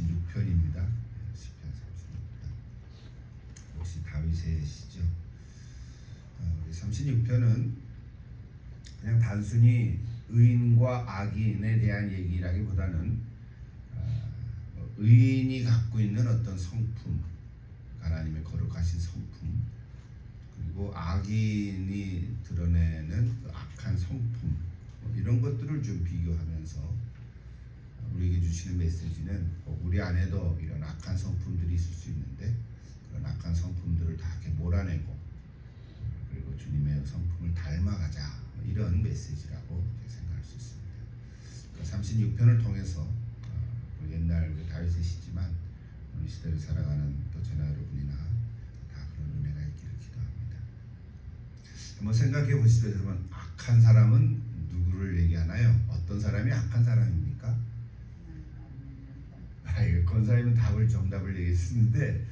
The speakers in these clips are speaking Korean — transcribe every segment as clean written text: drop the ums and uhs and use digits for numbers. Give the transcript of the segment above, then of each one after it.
36편입니다. 시편 36편. 역시 다윗의 시죠. 우리 36편은 그냥 단순히 의인과 악인에 대한 얘기라기보다는 의인이 갖고 있는 어떤 성품, 하나님의 거룩하신 성품, 그리고 악인이 드러내는 그 악한 성품, 이런 것들을 좀 비교하면서 우리에게 주시는 메시지는 우리 안에도 이런 악한 성품들이 있을 수 있는데 그런 악한 성품들을 다 이렇게 몰아내고 그리고 주님의 성품을 닮아가자, 이런 메시지라고 생각할 수 있습니다. 36편을 통해서 옛날 다윗의 시지만 우리 시대를 살아가는 또 저나 여러분이나 다 그런 은혜가 있기를 기도합니다. 한번 생각해 보시죠. 여러분, 악한 사람은 누구를 얘기하나요? 어떤 사람이 악한 사람입니까? 권사님은 정답을 얘기했는데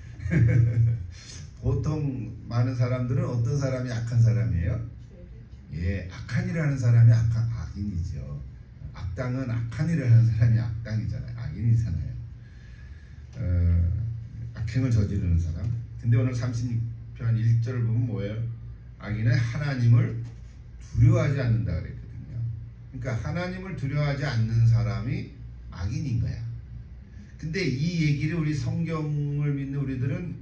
보통 많은 사람들은 어떤 사람이 악한 사람이에요? 예, 악한 일을 하는 사람이 악인이죠. 악당은 악한 일을 하는 사람이 악당이잖아요. 악인이잖아요. 악행을 저지르는 사람. 근데 오늘 36편 1절을 보면 뭐예요? 악인은 하나님을 두려워하지 않는다 그랬거든요. 그러니까 하나님을 두려워하지 않는 사람이 악인인 거야. 근데 이 얘기를 우리 성경을 믿는 우리들은,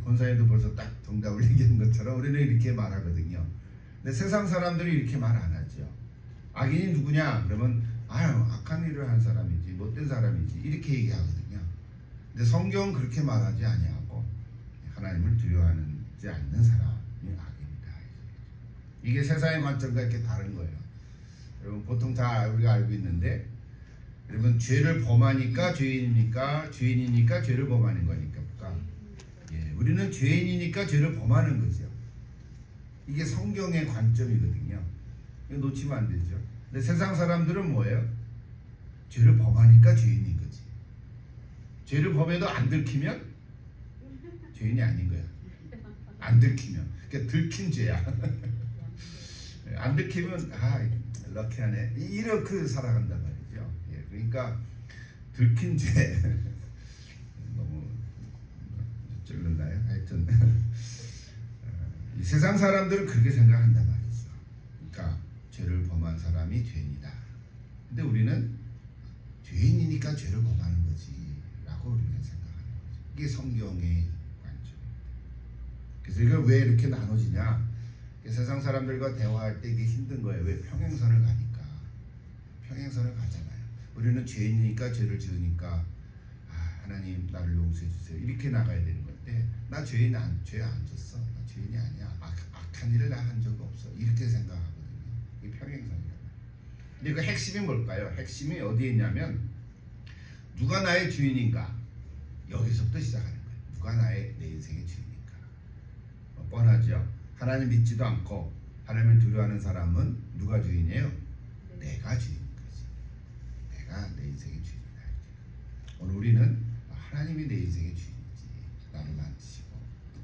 권사님도 벌써 딱 정답을 얘기한 것처럼 우리는 이렇게 말하거든요. 근데 세상 사람들이 이렇게 말 안 하죠. 악인이 누구냐? 그러면 악한 일을 한 사람이지, 못된 사람이지, 이렇게 얘기하거든요. 근데 성경은 그렇게 말하지 아니하고 하나님을 두려워하지 않는 사람이 악입니다. 이게 세상의 관점과 이렇게 다른 거예요. 여러분, 보통 다 우리가 알고 있는데, 여러분, 죄를 범하니까 죄인입니까? 죄인이니까 죄를 범하는 거니까? 예, 우리는 죄인이니까 죄를 범하는 거죠. 이게 성경의 관점이거든요. 이거 놓치면 안 되죠. 근데 세상 사람들은 뭐예요? 죄를 범하니까 죄인인 거지. 죄를 범해도 안 들키면 죄인이 아닌 거야. 안 들키면. 그러니까 들킨 죄야. 안 들키면 럭키하네, 이렇게 살아간단 말이에요. 그러니까 들킨 죄 너무 찔른다요. 하여튼 이 세상 사람들은 그렇게 생각한단 말이죠. 그러니까 죄를 범한 사람이 죄인이다. 근데 우리는 죄인이니까 죄를 범하는 거지 라고 우리는 생각하는 거죠. 이게 성경의 관점입니다. 그래서 이걸 왜 이렇게 나눠지냐? 세상 사람들과 대화할 때 이게 힘든 거예요. 왜? 평행선을 가니까. 평행선을 가잖아요. 우리는 죄인이니까, 죄를 지으니까 하나님 나를 용서해 주세요, 이렇게 나가야 되는 건데, 나 죄 안 졌어, 나 죄인이 아니야, 악한 일을 나 한 적 없어, 이렇게 생각하거든요. 이게 평행선이라고. 근데 그 핵심이 뭘까요? 핵심이 어디에 있냐면, 누가 나의 주인인가, 여기서부터 시작하는 거예요. 누가 내 인생의 주인인가. 뻔하죠. 하나님 믿지도 않고 하나님을 두려워하는 사람은 누가 주인이에요? 내가 주인. 내 인생의 주인이다. 오늘 우리는 하나님이 내 인생의 주인이지, 나를 만드시고,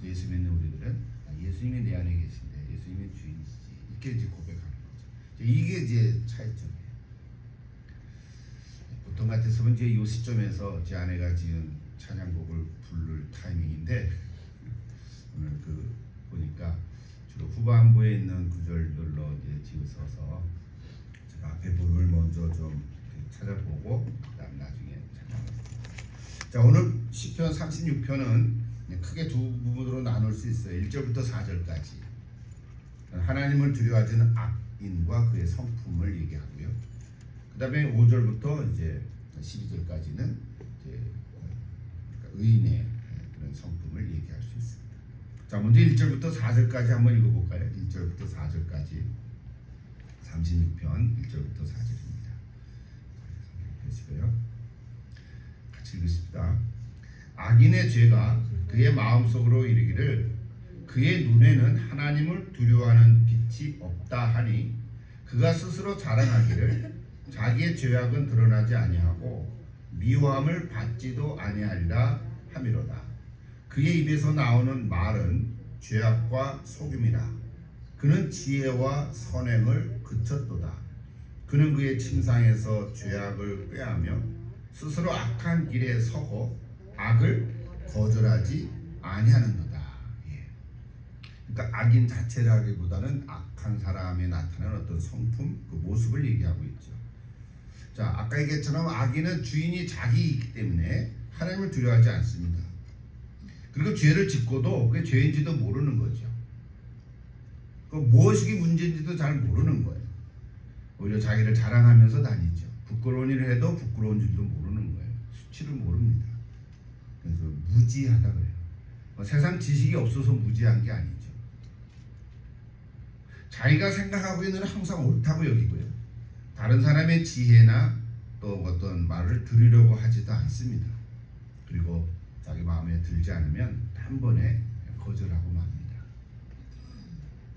예수 믿는 우리들은 예수님이 내 안에 계신데 예수님이 주인이지, 이렇게 이제 고백하는 거죠. 이게 이제 차이점이에요. 보통 같았으면 이제 이 시점에서 제 아내가 지은 찬양곡을 부를 타이밍인데, 오늘 보니까 주로 후반부에 있는 구절들로 이제 지어서 제가 앞에 부분을 먼저 좀 찾아보고 그다음 나중에 찾아보겠습니다. 자, 오늘 시편 36편은 크게 두 부분으로 나눌 수 있어요. 1절부터 4절까지 하나님을 두려워하는 악인과 그의 성품을 얘기하고요. 그 다음에 5절부터 이제 12절까지는 이제 의인의 그런 성품을 얘기할 수 있습니다. 자, 먼저 1절부터 4절까지 한번 읽어볼까요? 1절부터 4절까지 36편 1절부터 4절입니다. 같이 읽으십니다. 악인의 죄가 그의 마음속으로 이르기를, 그의 눈에는 하나님을 두려워하는 빛이 없다 하니, 그가 스스로 자랑하기를 자기의 죄악은 드러나지 아니하고 미워함을 받지도 아니하리라 하미로다. 그의 입에서 나오는 말은 죄악과 속임이라. 그는 지혜와 선행을 그쳤도다. 그는 그의 침상에서 죄악을 꾀하며 스스로 악한 길에 서고 악을 거절하지 아니하는도다. 예. 그러니까 악인 자체라기보다는 악한 사람에 나타나는 어떤 성품, 그 모습을 얘기하고 있죠. 자, 아까 얘기했처럼 악인은 주인이 자기이기 때문에 하나님을 두려워하지 않습니다. 그리고 죄를 짓고도 그게 죄인지도 모르는 거죠. 그 무엇이 문제인지도 잘 모르는 거예요. 오히려 자기를 자랑하면서 다니죠. 부끄러운 일을 해도 부끄러운 줄도 모르는 거예요. 수치를 모릅니다. 그래서 무지하다 그래요. 세상 지식이 없어서 무지한 게 아니죠. 자기가 생각하고 있는 항상 옳다고 여기고요. 다른 사람의 지혜나 또 어떤 말을 들으려고 하지도 않습니다. 그리고 자기 마음에 들지 않으면 단번에 거절하고 맙니다.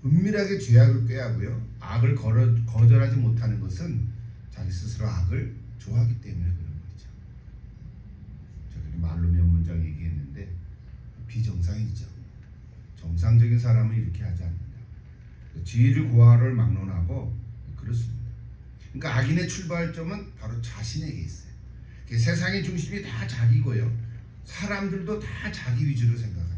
은밀하게 죄악을 꾀하고요. 악을 거절하지 못하는 것은 자기 스스로 악을 좋아하기 때문에 그런 거죠. 제가 말로 몇 문장 얘기했는데 비정상이죠. 정상적인 사람은 이렇게 하지 않는다. 지위를 고하를 막론하고 그렇습니다. 그러니까 악인의 출발점은 바로 자신에게 있어요. 세상의 중심이 다 자기고요. 사람들도 다 자기 위주로 생각합니다.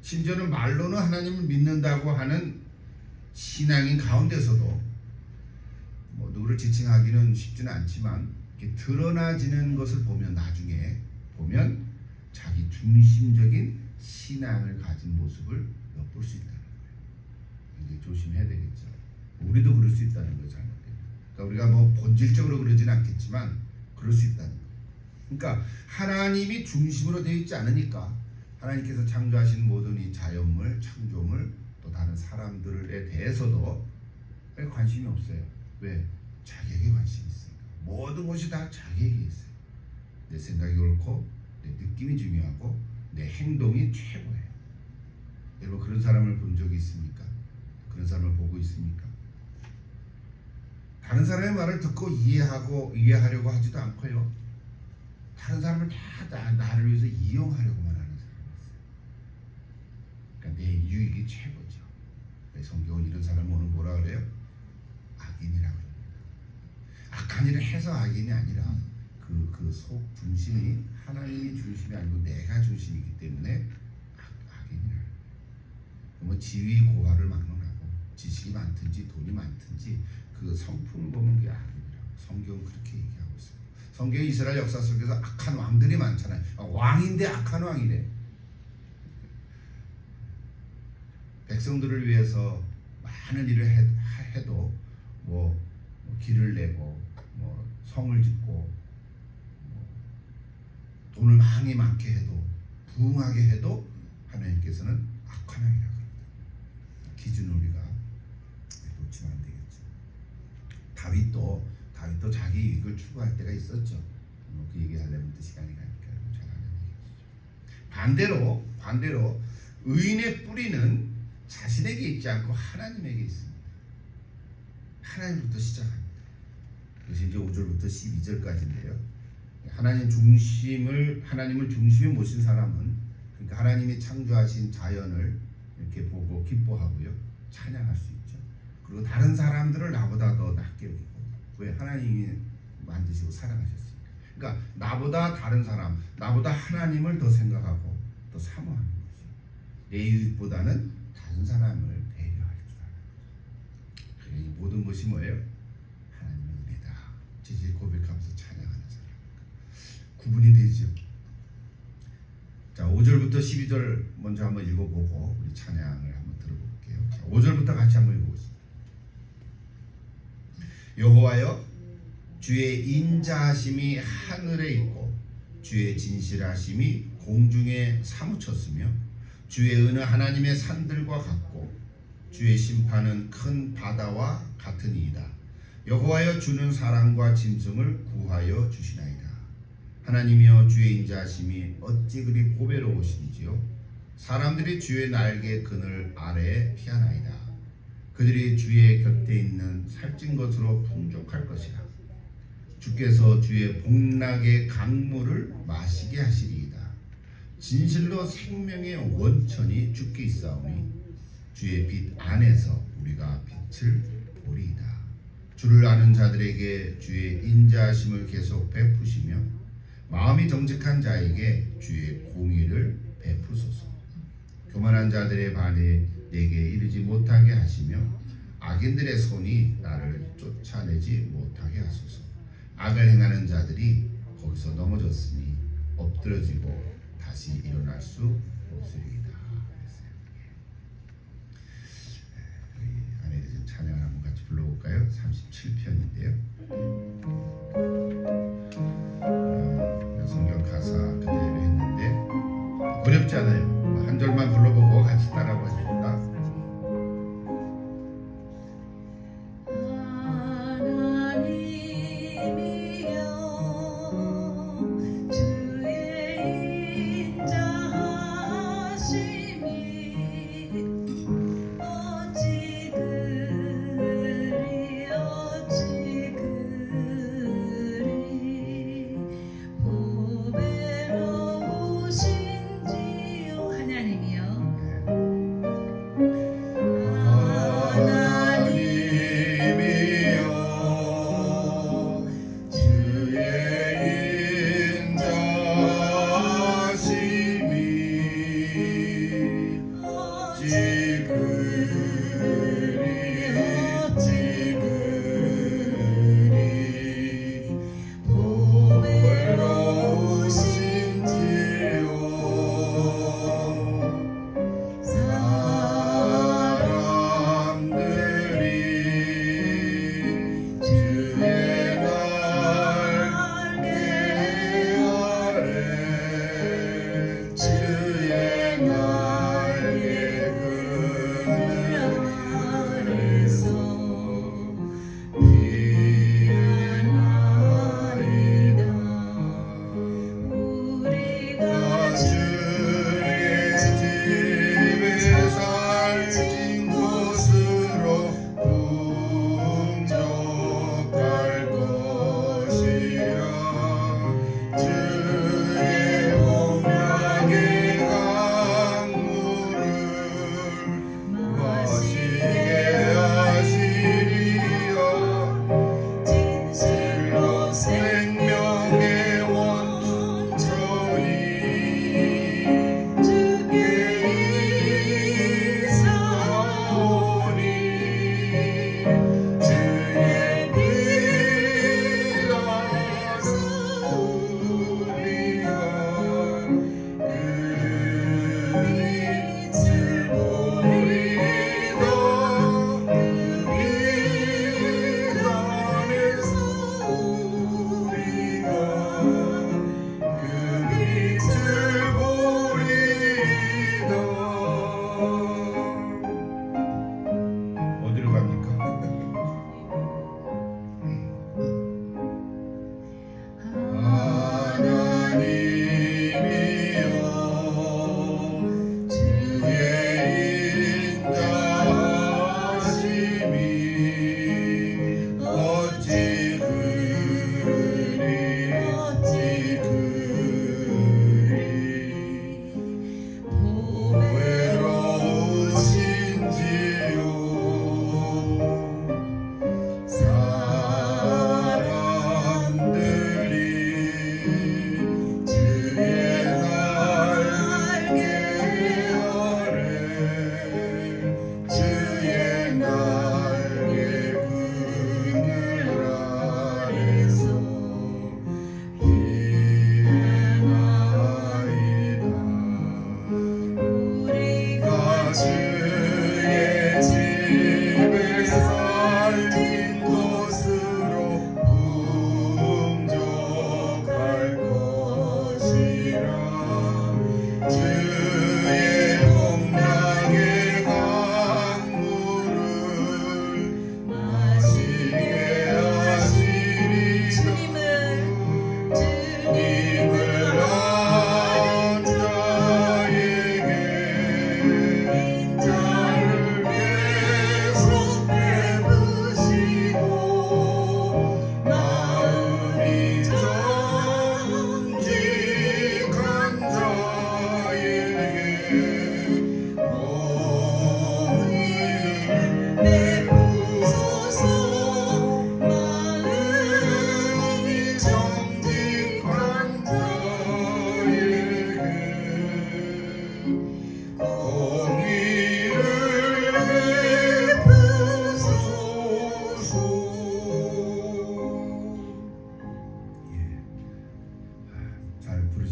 심지어는 말로는 하나님을 믿는다고 하는 신앙인 가운데서도 뭐 누구를 지칭하기는 쉽지는 않지만 이렇게 드러나지는 것을 보면 나중에 보면 자기 중심적인 신앙을 가진 모습을 엿볼 수 있다는 거예요. 이제 조심해야 되겠죠. 우리도 그럴 수 있다는 거죠. 그러니까 우리가 뭐 본질적으로 그러지는 않겠지만 그럴 수 있다는 거예요. 그러니까 하나님이 중심으로 되어 있지 않으니까 하나님께서 창조하신 모든 이 자연물, 창조물, 또 다른 사람들에 대해서도 관심이 없어요. 왜? 자기에게 관심이 있으니까. 모든 것이 다 자기에게 있어요. 내 생각이 옳고 내 느낌이 중요하고 내 행동이 최고예요. 여러분 그런 사람을 본 적이 있습니까? 그런 사람을 보고 있습니까? 다른 사람의 말을 듣고 이해하려고 하지도 않고요. 다른 사람을 다 나를 위해서 이용하려고만 하는 사람이 있어요. 그러니까 내 유익이 최고죠. 성경은 이런 사람을 오늘 뭐라 그래요? 악인이라고 합니다. 악한 일을 해서 악인이 아니라 그 속 중심이 하나님이 중심이 아니고 내가 중심이기 때문에 악인이라고 합니다. 뭐 지위 고하를 막론하고 지식이 많든지 돈이 많든지 그 성품을 보면 그게 악인이라고. 성경은 그렇게 얘기하고 있습니다. 성경 이스라엘 역사 속에서 악한 왕들이 많잖아요. 왕인데 악한 왕이래. 백성들을 위해서 많은 일을 해도 뭐 길을 내고 뭐 성을 짓고 뭐 돈을 많게 해도 부흥하게 해도 하나님께서는 악한 왕이라고 합니다. 기준을 우리가 놓치면 안 되겠죠. 다윗도 자기 이익을 추구할 때가 있었죠. 그 얘기하려면 또 시간이 가니까 잘 안 되겠죠. 반대로 의인의 뿌리는 자신에게 있지 않고 하나님에게 있습니다. 하나님부터 시작합니다. 그것이 이제 5절부터 12절까지인데요. 하나님을 중심에 모신 사람은 그러니까 하나님이 창조하신 자연을 이렇게 보고 기뻐하고요. 찬양할 수 있죠. 그리고 다른 사람들을 나보다 더 낫게 여기고. 왜? 하나님이 만드시고 사랑하셨으니까. 그러니까 나보다 다른 사람, 나보다 하나님을 더 생각하고 더 사모하는 거죠. 내 이익보다는 다른 사람을 배려할 줄 아는 거죠. 그래, 이 모든 것이 뭐예요? 하나님의 은혜다. 지질 고백하면서 찬양하는 사람. 구분이 되죠. 자, 5절부터 12절 먼저 한번 읽어보고 우리 찬양을 한번 들어볼게요. 자, 5절부터 같이 한번 읽어보겠습니다. 여호와여, 주의 인자하심이 하늘에 있고 주의 진실하심이 공중에 사무쳤으며 주의 은혜 하나님의 산들과 같고 주의 심판은 큰 바다와 같으니이다. 여호와여, 주는 사랑과 짐승을 구하여 주시나이다. 하나님이여, 주의 인자하심이 어찌 그리 보배로우신지요. 사람들이 주의 날개 그늘 아래에 피하나이다. 그들이 주의 곁에 있는 살찐 것으로 풍족할 것이라. 주께서 주의 복락의 강물을 마시게 하시리이다. 진실로 생명의 원천이 주께 있사오니 주의 빛 안에서 우리가 빛을 보리이다. 주를 아는 자들에게 주의 인자하심을 계속 베푸시며 마음이 정직한 자에게 주의 공의를 베푸소서. 교만한 자들의 발에 내게 이르지 못하게 하시며 악인들의 손이 나를 쫓아내지 못하게 하소서. 악을 행하는 자들이 거기서 넘어졌으니 엎드러지고 다시 일어날 수 없으리이다. 우리 아내들 좀 찬양을 한번 같이 불러볼까요? 37편인데요. 성경 가사 그대로 했는데 어렵지 않아요. 한 절만 불러보고 같이 따라보십시다.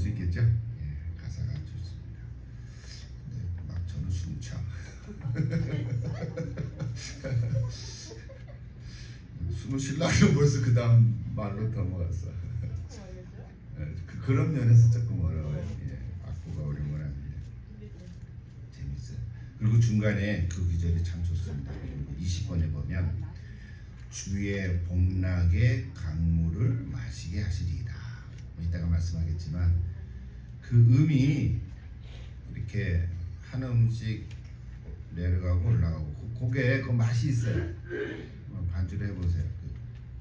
수 있겠죠? 예, 가사가 좋습니다. 근데 막 저는 숨차. 숨을 쉬려고 벌써 그 다음 말로 넘어갔어. 그런 면에서 조금 어려워요. 예, 악보가 어려운 건 아닌데 재밌어요. 그리고 중간에 그 구절이 참 좋습니다. 20번에 보면 주의 복락의 강물을 마시게 하시리이다. 이따가 말씀하겠지만 그 음이 이렇게 한 음씩 내려가고 올라가고 그게 그 맛이 있어요. 반주를 해보세요. 그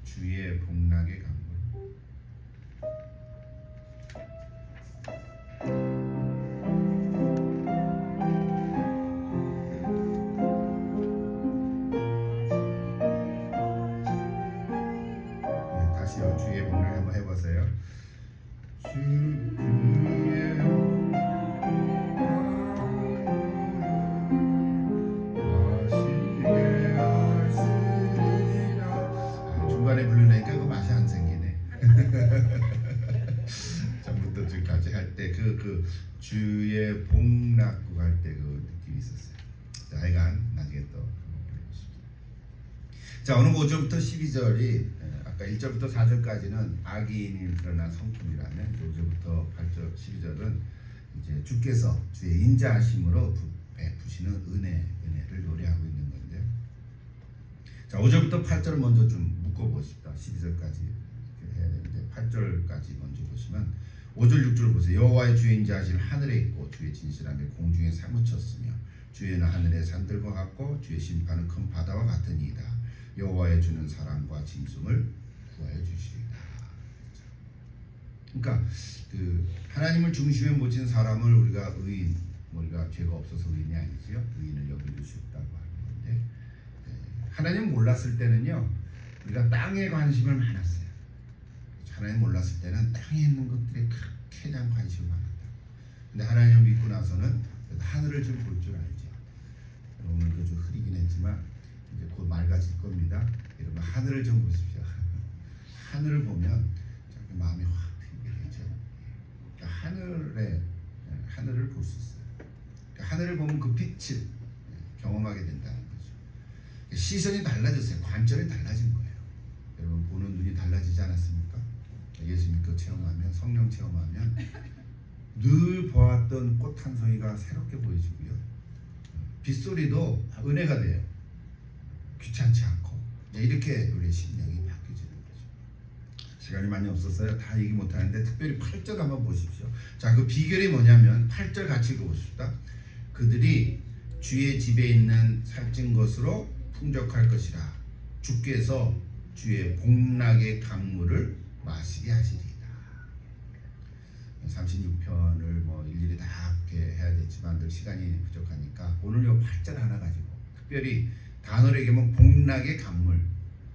주의 복락의 강물. 다시요. 주의 복락 한번 해보세요. 주의 중간에 부르니까 그 맛이 안 생기네. 전부터 지금까지 할 때 그 주의 복락국 할 때 그 느낌이 있었어요. 자, 하여간 나중에 또 해보십시오. 자, 오늘 5절부터 12절이 아까 1절부터 4절까지는 악인이 드러난 성품이라면 5절부터 8절 12절은 이제 주께서 주의 인자하심으로 베푸시는 은혜를 노래하고 있는 건데요. 자, 5절부터 8절 먼저 좀 묶어보십시다. 12절까지 해야 되는데 8절까지 먼저 보시면 5절 6절 보세요. 여호와의 주의 인자하심 하늘에 있고 주의 진실함이 공중에 사무쳤으며 주의는 하늘의 산들과 같고 주의 심판은 큰 바다와 같으니이다. 여호와의 주는 사랑과 짐승을 구하여 주시리이다. 그러니까 그 하나님을 중심에 모신 사람을 우리가 의인, 우리가 죄가 없어서 의인이 아니지요. 의인을 여겨주셨다고 하는 건데 하나님 몰랐을 때는요 우리가 땅에 관심을 많았어요. 하나님 몰랐을 때는 땅에 있는 것들에 그렇게 대한 관심이 많았다. 근데 하나님 믿고 나서는 하늘을 좀 볼 줄 알죠. 오늘도 좀 흐리긴 했지만 이제 곧 맑아질 겁니다. 여러분 하늘을 좀 보십시오. 하늘을 보면 마음이 확 튕겨지죠. 그러니까 하늘을 볼 수 있어요. 그러니까 하늘을 보면 그 빛을 경험하게 된다는 거죠. 시선이 달라졌어요. 관점이 달라진 거예요. 여러분 보는 눈이 달라지지 않았습니까? 예수 믿고 체험하면, 성령 체험하면 늘 보았던 꽃 한 송이가 새롭게 보여지고요. 빗소리도 은혜가 돼요. 귀찮지 않고 이렇게 우리의 심령이 바뀌어지는 거죠. 시간이 많이 없었어요. 다 얘기 못하는데 특별히 8절 한번 보십시오. 자, 그 비결이 뭐냐면 8절 같이 읽어보십시다. 그들이 주의 집에 있는 살찐 것으로 풍족할 것이라. 주께서 주의 복락의 강물을 마시게 하시리이다. 36편을 뭐 일일이 다 이렇게 해야 되지만 늘 시간이 부족하니까 오늘 요 8절 하나 가지고 특별히 단어로 얘기하면 복락의 강물,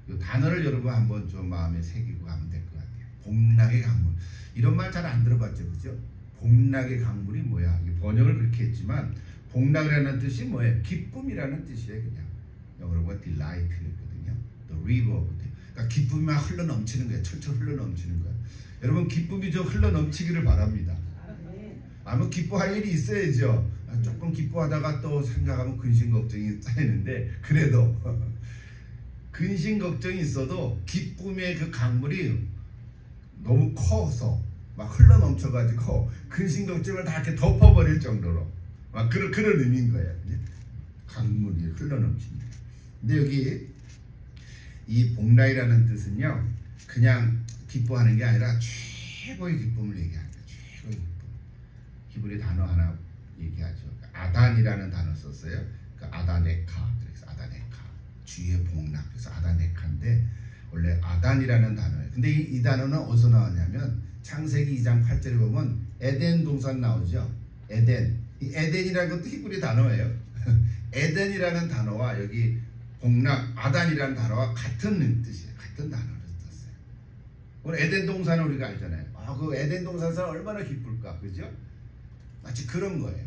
이 단어를 여러분 한번 좀 마음에 새기고 가면 될 것 같아요. 복락의 강물, 이런 말 잘 안 들어봤죠, 그죠? 복락의 강물이 뭐야? 번역을 그렇게 했지만 복락이라는 뜻이 뭐예요? 기쁨이라는 뜻이에요. 그냥 영어로 보면 delight거든요. The river of the, 그러니까 기쁨이 막 흘러 넘치는 거예요. 철철 흘러 넘치는 거예요. 여러분 기쁨이 좀 흘러 넘치기를 바랍니다. 아무 기뻐할 일이 있어야죠. 조금 기뻐하다가 또 생각하면 근심 걱정이 쌓이는데 그래도 근심 걱정이 있어도 기쁨의 그 강물이 너무 커서 막 흘러 넘쳐가지고 근심 걱정을 다 이렇게 덮어버릴 정도로 막 그런 의미인 거예요. 강물이 흘러 넘칩니다. 근데 여기 이 복락이라는 뜻은요 그냥 기뻐하는 게 아니라 최고의 기쁨을 얘기합니다. 최고의 기쁨. 히브리 단어 하나 얘기하죠. 아단이라는 단어 썼어요. 그 아다네카. 그래서 아다네카. 주의 복락. 그래서 아다네카인데 원래 아단이라는 단어예요. 근데 이 단어는 어디서 나왔냐면 창세기 2장 8절에 보면 에덴 동산 나오죠. 에덴. 이 에덴이라는 것도 히브리 단어예요. 에덴이라는 단어와 여기 복락, 아단이라는 단어와 같은 뜻이에요. 같은 단어를 썼어요. 오늘 에덴 동산을 우리가 알잖아요. 그 에덴 동산 사람 얼마나 기쁠까, 그죠? 마치 그런 거예요.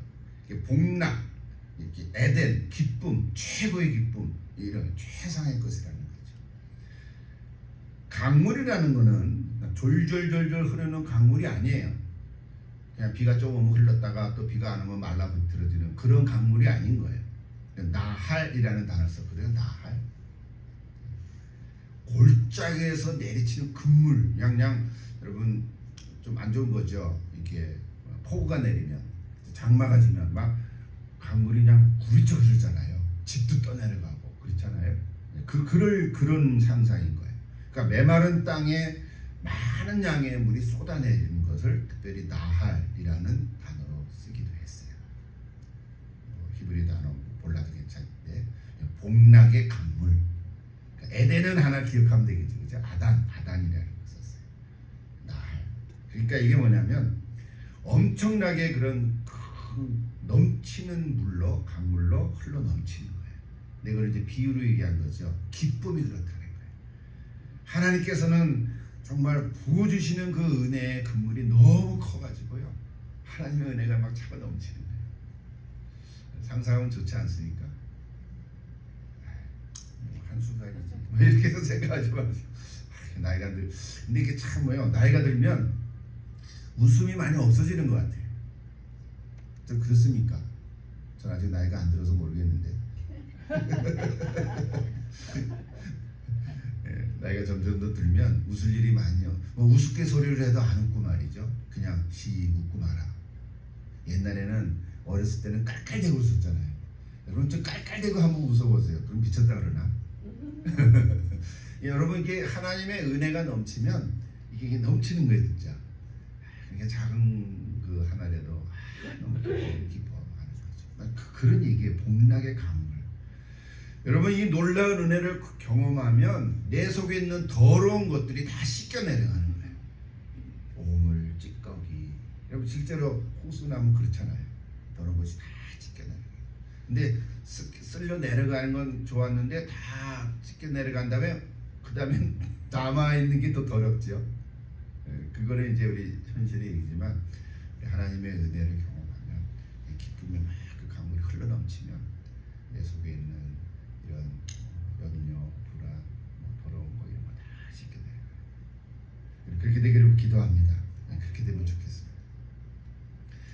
복락, 이렇게 에덴, 기쁨, 최고의 기쁨, 이런 최상의 것이라는 거죠. 강물이라는 거는 졸졸졸졸 흐르는 강물이 아니에요. 그냥 비가 좀 오면 흘렀다가 또 비가 안 오면 말라비틀어지는 그런 강물이 아닌 거예요. 나할이라는 단어를 썼거든요. 나할. 골짜기에서 내리치는 금물. 그냥 여러분 좀 안 좋은 거죠. 이렇게 폭우가 내리면 장마가 지면 막 강물이 그냥 구리쳐 흐르잖아요. 집도 떠내려가고 그렇잖아요. 그런 상상인 거예요. 그러니까 메마른 땅에 많은 양의 물이 쏟아내리는 것을 특별히 나할이라는 단어로 쓰기도 했어요. 히브리 단어 몰라도 괜찮은데 복락의 강물. 그러니까 에덴은 하나 기억하면 되겠죠. 그죠? 아단이라는 걸 썼어요. 나할. 그러니까 이게 뭐냐면 엄청나게 그런 넘치는 물로 강물로 흘러 넘치는 거예요. 이걸 이제 비유로 얘기한 거죠. 기쁨이 그렇다는 거예요. 하나님께서는 정말 부어주시는 그 은혜의 그물이 너무 커가지고요. 하나님의 은혜가 막 차고 넘치는 거예요. 상상하면 좋지 않습니까? 한순간이지. 뭐 이렇게 해서 생각하지 마세요. 나이가 들. 근데 이게 참 뭐예요. 나이가 들면 웃음이 많이 없어지는 것 같아요. 좀 그렇습니까? 전 아직 나이가 안 들어서 모르겠는데. 나이가 점점 더 들면 웃을 일이 많이요. 뭐 우습게 소리를 해도 안 웃고 말이죠. 그냥 씩 웃고 말아. 옛날에는 어렸을 때는 깔깔대고 웃었잖아요. 여러분 좀 깔깔대고 한번 웃어보세요. 그럼 미쳤다 그러나? 여러분 이게 하나님의 은혜가 넘치면 이게 넘치는 거예요, 진짜. 그러니까 작은 그 하나라도 너무 기뻐하는 거죠. 그런 얘기예요. 복락의 강물. 여러분 이 놀라운 은혜를 경험하면 내 속에 있는 더러운 것들이 다 씻겨 내려가는 거예요. 오물, 찌꺼기. 여러분 실제로 호수나무 그렇잖아요. 더러운 것이 다 씻겨 내려가요. 근데 쓸려 내려가는 건 좋았는데 다 씻겨 내려간 다음에 그 다음에 남아있는 게 더 더럽죠. 그거는 이제 우리 현실의 얘기지만 하나님의 은혜를 경험하면 기쁨이 막 그 강물이 흘러넘치면 내 속에 있는 이런 염려, 불안, 더러운 거 이런 거 다 씻겨내요. 그렇게 되기를 기도합니다. 그렇게 되면 좋겠습니다.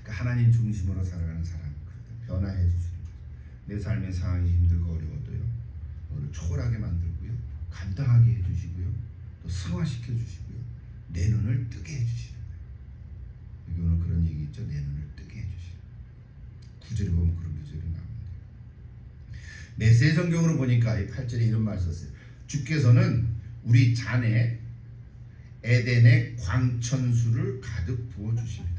그러니까 하나님 중심으로 살아가는 사람 변화해 주시는 거죠. 내 삶의 상황이 힘들고 어려워도요. 너를 초월하게 만들고요. 감당하게 해주시고요. 또 승화시켜 주시고요. 내 눈을 뜨게 해주시는 거예요. 여기 오늘 그런 얘기 있죠. 내 눈을 뜨게 해주시는 거예요. 구절에 보면 그런 구절이 나옵니다. 메시지 성경으로 보니까 이 8절에 이런 말 썼어요. 주께서는 우리 잔에 에덴의 광천수를 가득 부어주십니다.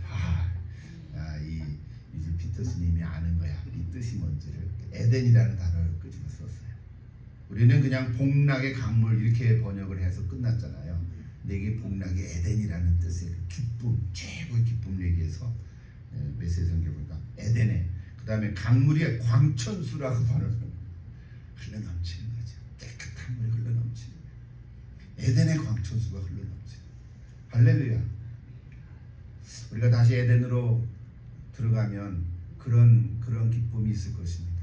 이제 피터스님이 아는 거야. 이 뜻이 뭔지를. 에덴이라는 단어를 끄집어 썼어요. 우리는 그냥 복락의 강물 이렇게 번역을 해서 끝났잖아요. 근데 이게 복락의 에덴이라는 뜻의 기쁨, 최고의 기쁨 얘기해서 메시지 성경 보니까 에덴에 그 다음에 강물이 광천수라고 번역을 흘러넘치는 거죠. 깨끗한 물이 흘러넘치는 거예요. 에덴의 광천수가 흘러넘치는 거예요. 할렐루야. 우리가 다시 에덴으로 들어가면 그런 기쁨이 있을 것입니다.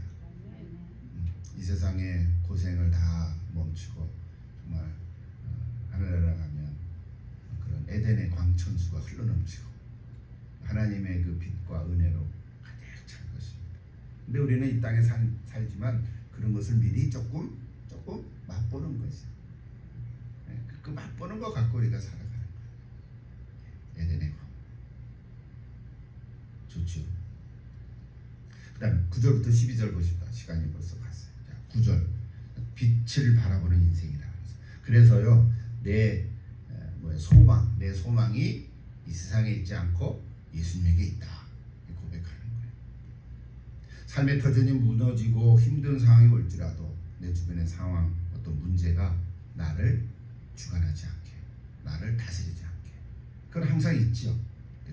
이 세상의 고생을 다 멈추고 정말 하늘에 가면 그런 에덴의 광천수가 흘러넘치고 하나님의 그 빛과 은혜로 가득 찬 것입니다. 근데 우리는 이 땅에 살지만 그런 것을 미리 조금 맛보는 것이죠. 그 맛보는 것 갖고 우리가 살아가는 거예요. 에덴의 광. 좋죠. 그 다음 9절부터 12절 보십시다. 시간이 벌써 갔어요. 자, 9절. 빛을 바라보는 인생이다. 그래서요, 내 소망이 이 세상에 있지 않고 예수님에게 있다. 고백하는 거예요. 삶의 터전이 무너지고 힘든 상황이 올지라도 내 주변의 상황, 어떤 문제가 나를 주관하지 않게, 나를 다스리지 않게. 그건 항상 있죠.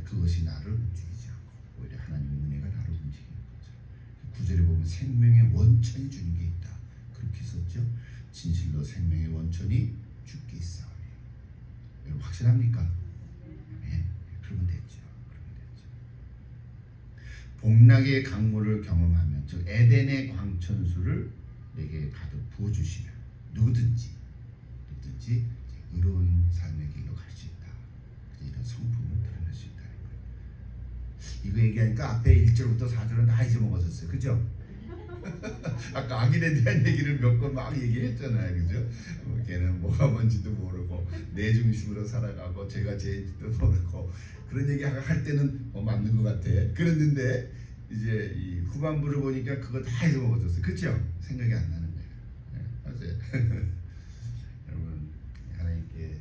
그것이 나를 움직이지 않고 오히려 하나님의 은혜가 나를 움직이는 거죠. 9절에 보면 생명의 원천이 주는 게 있다. 그렇게 썼죠. 진실로 생명의 원천이 주께 있사오니. 여러분 확실합니까? 네, 그러면 됐죠. 복락의 강물을 경험하면 즉 에덴의 광천수를 내게 가득 부어주시면 누구든지 의로운 삶의 길로 갈 수 있다. 이런 성품을 드러낼 수 있다는 거예요. 이거 얘기하니까 앞에 1절부터 4절은 다 잊어먹었었어요. 그죠? 아까 악인에 대한 얘기를 몇 번 막 얘기했잖아요. 그죠? 걔는 뭐가 뭔지도 모르고 내 중심으로 살아가고 제가 죄인지도 모르고 그런 얘기 할 때는 맞는 것 같아. 그랬는데 이제 이 후반부를 보니까 그거 다 잊어먹었었어요. 그죠? 생각이 안 나는 거예요. 네, 맞아요. 여러분 하나님께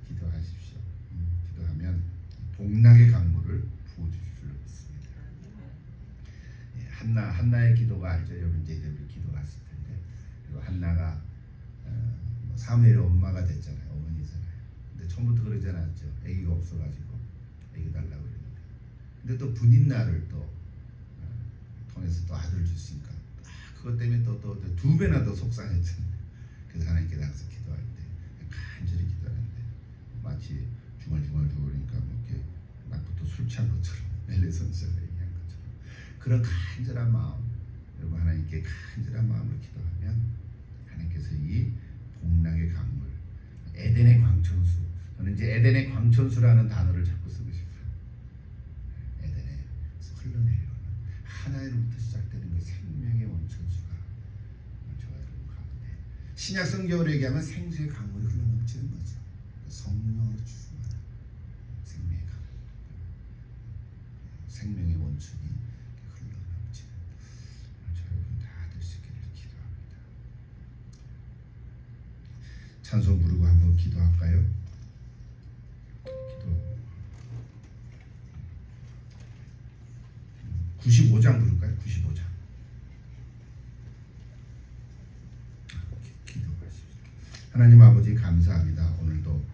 기도하십시오. 기도하면 복락의 강물을 부어주실 줄 믿습니다. 한나의 기도가 알죠. 여러분 이제 기도 갔을 텐데 그리고 한나가 사무엘의 엄마가 됐잖아요. 어머니잖아요. 근데 처음부터 그러지 않았죠. 아기가 없어가지고 아기 달라고 그러는데 근데 또 분인날을 또 통해서 또 아들을 줬으니까 그것 때문에 또 두 배나 더 속상했잖아요. 그래서 하나님께 나가서 기도할 때 간절히 기도하는데 마치 중얼중얼 그러니까 뭐 이렇게 낮부터 술 취한 것처럼 엘리 선수가 얘기한 것처럼 그런 간절한 마음 여러분 하나님께 간절한 마음으로 기도하면 하나님께서 이 복락의 강물 에덴의 광천수 저는 이제 에덴의 광천수라는 단어를 자꾸 쓰고 싶어요. 에덴에서 흘러내려오는 하나로부터 시작되는 그 생명의 원천수가 저와 여러분 가운데 신약 성경으로 얘기하면 생수의 강물이 흘러넘치는 거죠. 성령으로 충만한 생명의 강물 생명의 원천이 흘러넘치는 저 여러분 다 될 수 있기를 기도합니다. 찬송 부르고 한번 기도할까요? 기도 95장 부를까요? 95장 기도하십시오. 하나님 아버지 감사합니다. 오늘도